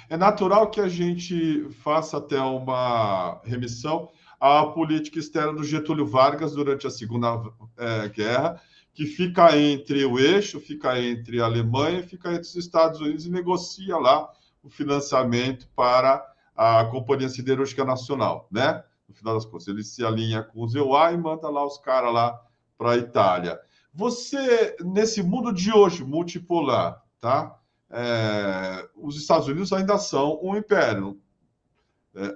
É natural que a gente faça até uma remissão à política externa do Getúlio Vargas durante a Segunda Guerra, que fica entre o eixo, fica entre a Alemanha, fica entre os Estados Unidos e negocia lá o financiamento para a Companhia Siderúrgica Nacional, né? No final das contas, ele se alinha com os EUA e manda lá os caras lá para a Itália. Você, nesse mundo de hoje, multipolar, tá? Os Estados Unidos ainda são um império.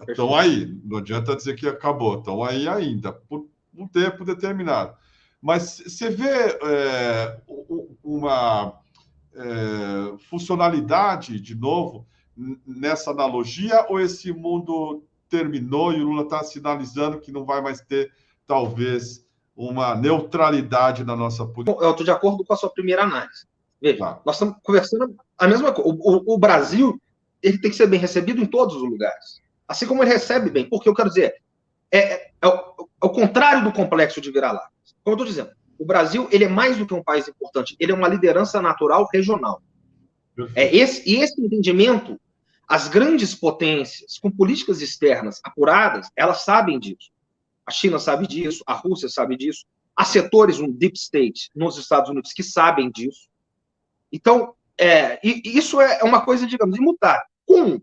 Estão aí, não adianta dizer que acabou, estão aí ainda, por um tempo determinado. Mas você vê uma funcionalidade, de novo, nessa analogia, ou esse mundo terminou e o Lula está sinalizando que não vai mais ter, talvez, uma neutralidade na nossa política? Eu estou de acordo com a sua primeira análise. Veja, nós estamos conversando a mesma coisa. O Brasil, ele tem que ser bem recebido em todos os lugares. Assim como ele recebe bem. Porque eu quero dizer, é o contrário do complexo de vira-lata. Como eu estou dizendo, o Brasil, ele é mais do que um país importante. Ele é uma liderança natural regional. Esse entendimento, as grandes potências com políticas externas apuradas, elas sabem disso. A China sabe disso, a Rússia sabe disso, há setores no deep state nos Estados Unidos que sabem disso. Então, isso é uma coisa, digamos, imutável. Com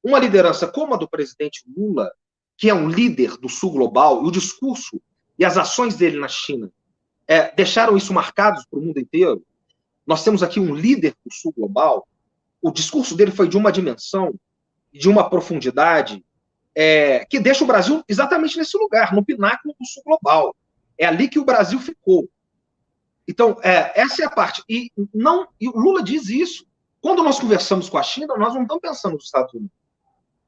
uma liderança como a do presidente Lula, que é um líder do sul global, e o discurso e as ações dele na China deixaram isso marcados para o mundo inteiro. Nós temos aqui um líder do sul global, o discurso dele foi de uma dimensão, de uma profundidade, que deixa o Brasil exatamente nesse lugar, no pináculo do sul global. É ali que o Brasil ficou. Então, essa é a parte. E o Lula diz isso. Quando nós conversamos com a China, nós não estamos pensando nos Estados Unidos.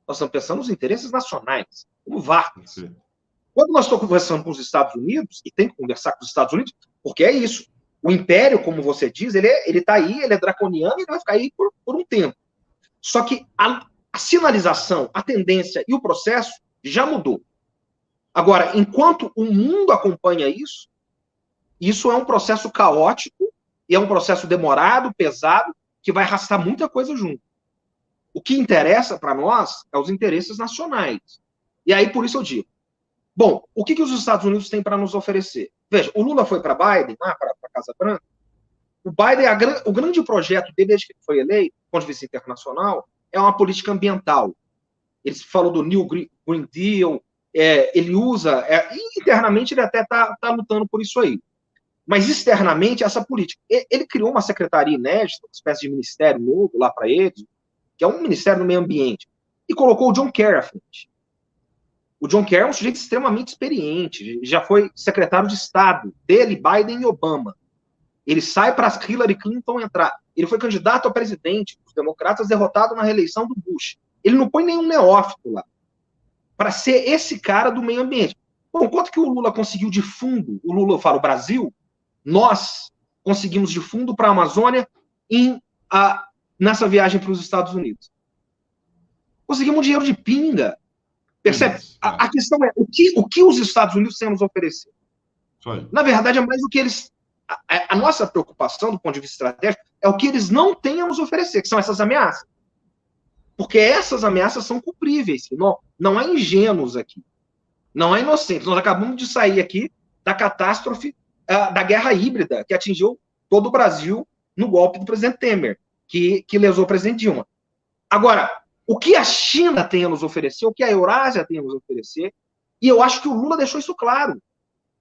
Nós estamos pensando nos interesses nacionais, como Vargas. Sim. Quando nós estamos conversando com os Estados Unidos, e tem que conversar com os Estados Unidos, porque é isso. O império, como você diz, ele está aí, ele é draconiano e ele vai ficar aí por um tempo. Só que a sinalização, a tendência e o processo já mudou. Agora, enquanto o mundo acompanha isso é um processo caótico e é um processo demorado, pesado, que vai arrastar muita coisa junto. O que interessa para nós é os interesses nacionais. E aí, por isso eu digo, bom, o que os Estados Unidos têm para nos oferecer? Veja, o Lula foi para Biden, lá para a Casa Branca. O Biden, o grande projeto dele, desde que ele foi eleito, do ponto de vista internacional, é uma política ambiental. Ele falou do New Green Deal, ele usa, internamente ele até está lutando por isso aí. Mas externamente, essa política. Ele criou uma secretaria inédita, uma espécie de ministério novo lá para eles, que é um ministério do meio ambiente, e colocou o John Kerry à frente. O John Kerry é um sujeito extremamente experiente, já foi secretário de Estado dele, Biden e Obama. Ele sai para Hillary Clinton entrar. Ele foi candidato a presidente, os democratas derrotado na reeleição do Bush. Ele não põe nenhum neófito lá, para ser esse cara do meio ambiente. Bom, quanto que o Lula conseguiu de fundo? O Lula fala, o Brasil, nós conseguimos de fundo para a Amazônia nessa viagem para os Estados Unidos. Conseguimos um dinheiro de pinga. Percebe? A questão é, o que os Estados Unidos têm a nos oferecer? Na verdade, é mais do que eles... A nossa preocupação, do ponto de vista estratégico, é o que eles não têm a nos oferecer, que são essas ameaças. Porque essas ameaças são cumpríveis. Não há ingênuos aqui. Não há inocentes. Nós acabamos de sair aqui da catástrofe da guerra híbrida, que atingiu todo o Brasil no golpe do presidente Temer, que lesou o presidente Dilma. Agora, o que a China tem a nos oferecer, o que a Eurásia tem a nos oferecer, e eu acho que o Lula deixou isso claro.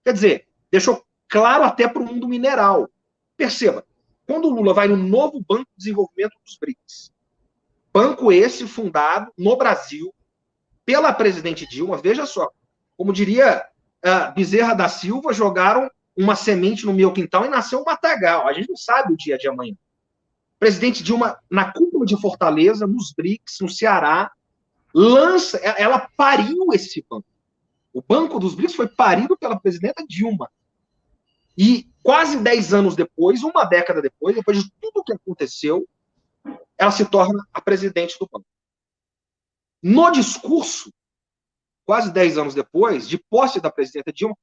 Quer dizer, deixou claro até para o mundo mineral. Perceba, quando o Lula vai no novo Banco de Desenvolvimento dos BRICS, banco esse fundado no Brasil pela presidente Dilma, veja só, como diria Bezerra da Silva, jogaram uma semente no meu quintal e nasceu um matagal. A gente não sabe o dia de amanhã. Presidente Dilma, na cúpula de Fortaleza, nos BRICS, no Ceará, ela pariu esse banco. O Banco dos BRICS foi parido pela presidenta Dilma. E quase 10 anos depois, uma década depois de tudo o que aconteceu, ela se torna a presidente do banco. No discurso, quase 10 anos depois, de posse da presidenta Dilma,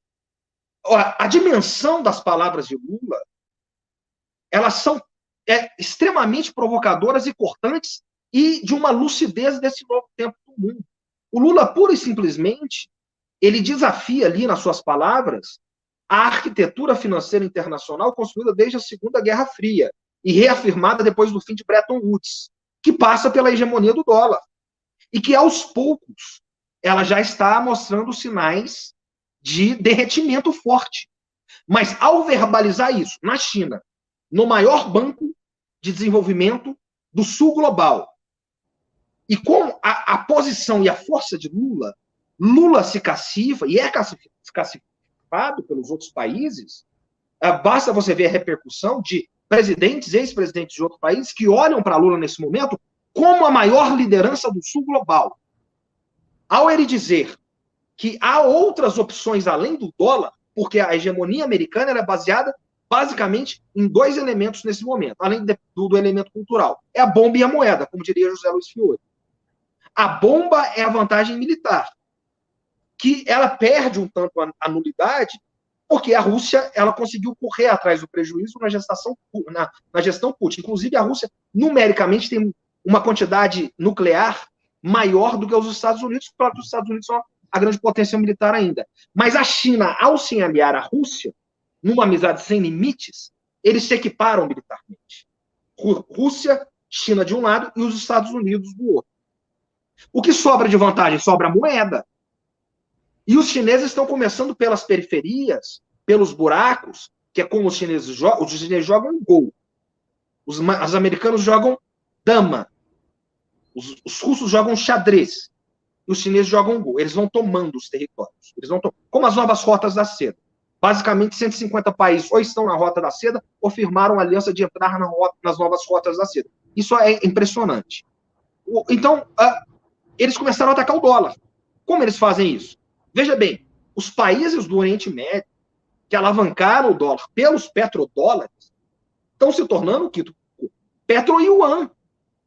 a dimensão das palavras de Lula, elas são extremamente provocadoras e cortantes e de uma lucidez desse novo tempo do mundo. O Lula, pura e simplesmente, ele desafia ali, nas suas palavras, a arquitetura financeira internacional construída desde a Segunda Guerra Fria e reafirmada depois do fim de Bretton Woods, que passa pela hegemonia do dólar e que, aos poucos, ela já está mostrando sinais de derretimento forte. Mas, ao verbalizar isso na China, no maior banco de desenvolvimento do sul global, e com a posição e a força de Lula, Lula se cacifa, e é cacifado pelos outros países, basta você ver a repercussão de presidentes e ex-presidentes de outros países que olham para Lula nesse momento como a maior liderança do sul global. Ao ele dizer que há outras opções além do dólar, porque a hegemonia americana era baseada basicamente em dois elementos nesse momento, além do elemento cultural. É a bomba e a moeda, como diria José Luiz Fiore. A bomba é a vantagem militar, que ela perde um tanto a nulidade, porque a Rússia ela conseguiu correr atrás do prejuízo na gestão Putin. Inclusive, a Rússia, numericamente, tem uma quantidade nuclear maior do que os Estados Unidos, porque os Estados Unidos são a grande potência militar ainda. Mas a China, ao se aliar à Rússia, numa amizade sem limites, eles se equiparam militarmente. Rússia, China de um lado e os Estados Unidos do outro. O que sobra de vantagem? Sobra a moeda. E os chineses estão começando pelas periferias, pelos buracos, que é como os chineses jogam. Os chineses jogam gol. Os americanos jogam dama. Os russos jogam xadrez. E os chineses jogam gol. Eles vão tomando os territórios. Como as novas rotas da seda. Basicamente, 150 países ou estão na rota da seda ou firmaram aliança de entrar nas novas rotas da seda. Isso é impressionante. Então, eles começaram a atacar o dólar. Como eles fazem isso? Veja bem, os países do Oriente Médio que alavancaram o dólar pelos petrodólares estão se tornando o petro-yuan.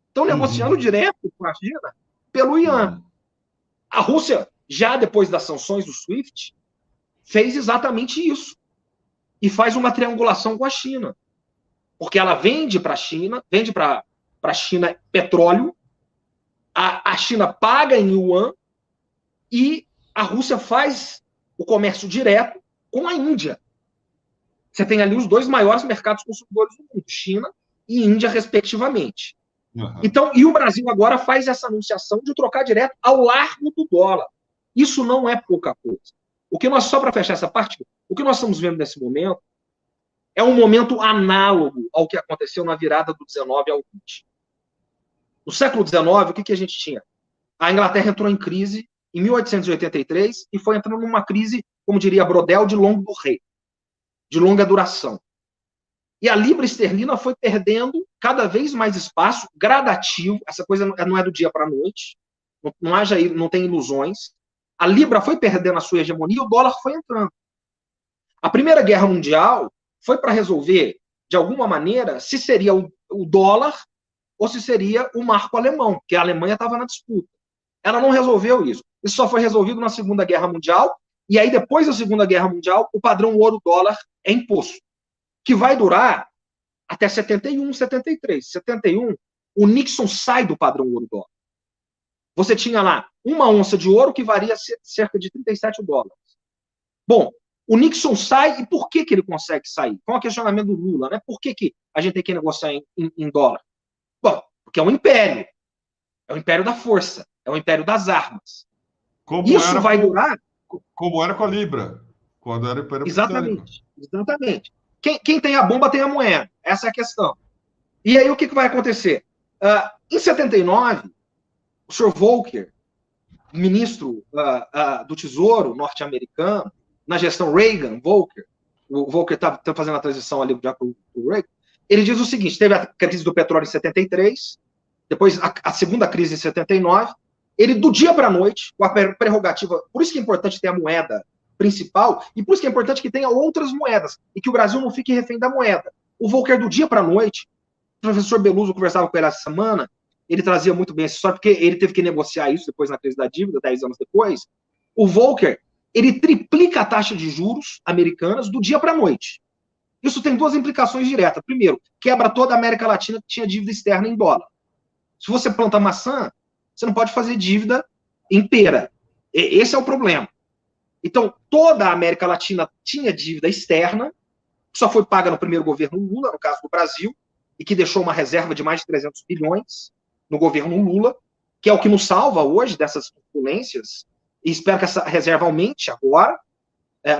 Estão negociando direto com a China pelo yuan. A Rússia, já depois das sanções do SWIFT, fez exatamente isso. E faz uma triangulação com a China. Porque ela vende para a China, petróleo, a China paga em yuan e a Rússia faz o comércio direto com a Índia. Você tem ali os dois maiores mercados consumidores do mundo, China e Índia, respectivamente. Então, e o Brasil agora faz essa anunciação de trocar direto ao largo do dólar. Isso não é pouca coisa. Só para fechar essa parte, o que nós estamos vendo nesse momento é um momento análogo ao que aconteceu na virada do 19 ao 20. No século 19, o que a gente tinha? A Inglaterra entrou em crise em 1883 e foi entrando numa crise, como diria Brodel, de longo rei, de longa duração. E a libra esterlina foi perdendo cada vez mais espaço, gradativo, essa coisa não é do dia para a noite, não tem ilusões. A libra foi perdendo a sua hegemonia e o dólar foi entrando. A Primeira Guerra Mundial foi para resolver, de alguma maneira, se seria o dólar ou se seria o marco alemão, porque a Alemanha estava na disputa. Ela não resolveu isso. Isso só foi resolvido na Segunda Guerra Mundial, e aí, depois da Segunda Guerra Mundial, o padrão ouro-dólar é imposto, que vai durar até 71, 73. 71, o Nixon sai do padrão ouro-dólar. Você tinha lá uma onça de ouro que varia cerca de 37 dólares. Bom, o Nixon sai, e por que ele consegue sair? Com o questionamento do Lula, né? Por que a gente tem que negociar em dólar? Bom, porque é um império. É o império da força. É o império das armas. Isso vai durar... Como era com a Libra, quando era o Império Britânico. Exatamente. Quem tem a bomba tem a moeda. Essa é a questão. E aí o que vai acontecer? Em 79, o Sr. Volcker, ministro do Tesouro norte-americano, na gestão Reagan-Volcker, o Volcker está fazendo a transição ali já para o Reagan, ele diz o seguinte: teve a crise do petróleo em 73, depois a segunda crise em 79, ele, do dia para a noite, com a prerrogativa, por isso que é importante ter a moeda principal, e por isso que é importante que tenha outras moedas, e que o Brasil não fique refém da moeda. O Volcker, do dia para a noite, o professor Beluso conversava com ele essa semana, ele trazia muito bem essa história, porque ele teve que negociar isso depois na crise da dívida, 10 anos depois. O Volcker, ele triplica a taxa de juros americanas do dia para a noite. Isso tem duas implicações diretas. Primeiro, quebra toda a América Latina que tinha dívida externa em dólar. Se você planta maçã, você não pode fazer dívida em pera. Esse é o problema. Então, toda a América Latina tinha dívida externa, que só foi paga no primeiro governo Lula, no caso do Brasil, e que deixou uma reserva de mais de 300 bilhões no governo Lula, que é o que nos salva hoje dessas turbulências, e espero que essa reserva aumente agora,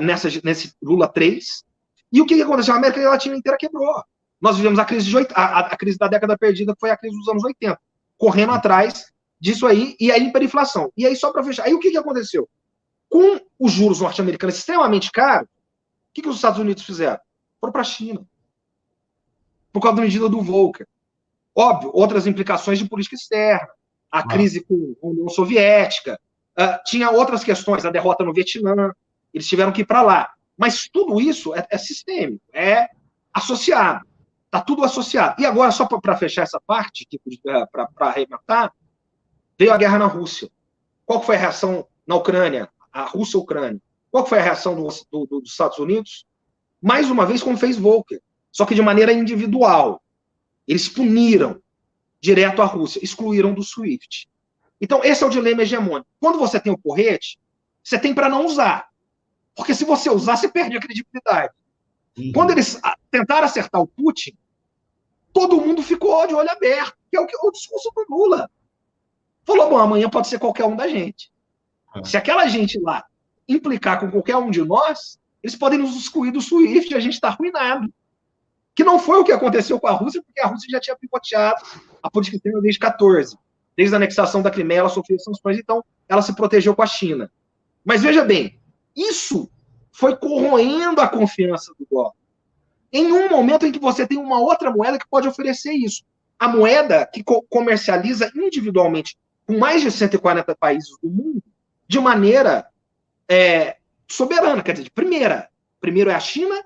nesse Lula 3. E o que aconteceu? A América Latina inteira quebrou. Nós vivemos a crise, a crise da década perdida, que foi a crise dos anos 80, correndo atrás disso aí, e a hiperinflação. E aí, só para fechar, aí o que aconteceu? Com os juros norte-americanos extremamente caros, o que os Estados Unidos fizeram? Foram para a China. Por causa da medida do Volcker. Óbvio, outras implicações de política externa, a crise com a União Soviética, tinha outras questões, a derrota no Vietnã, eles tiveram que ir para lá. Mas tudo isso é sistêmico, é associado. Está tudo associado. E agora, só para fechar essa parte, para arrematar, veio a guerra na Rússia. Qual foi a reação na Ucrânia? A Rússia-Ucrânia. Qual foi a reação dos Estados Unidos? Mais uma vez, como fez Volcker, só que de maneira individual. Eles puniram direto a Rússia, excluíram do SWIFT. Então, esse é o dilema hegemônico. Quando você tem o porrete, você tem para não usar. Porque se você usar, você perde a credibilidade. Quando eles tentaram acertar o Putin, todo mundo ficou de olho aberto, que é o discurso do Lula. Falou, bom, amanhã pode ser qualquer um da gente. Se aquela gente lá implicar com qualquer um de nós, eles podem nos excluir do SWIFT e a gente está arruinado. Que não foi o que aconteceu com a Rússia, porque a Rússia já tinha pivoteado a política externa desde 2014. Desde a anexação da Crimeia, ela sofreu sanções, então ela se protegeu com a China. Mas veja bem, isso foi corroendo a confiança do dólar. Em um momento em que você tem uma outra moeda que pode oferecer isso. A moeda que comercializa individualmente com mais de 140 países do mundo, de maneira soberana, quer dizer, primeiro é a China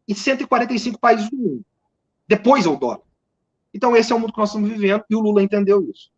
e 145 países do mundo. Depois é o dólar. Então, esse é o mundo que nós estamos vivendo e o Lula entendeu isso.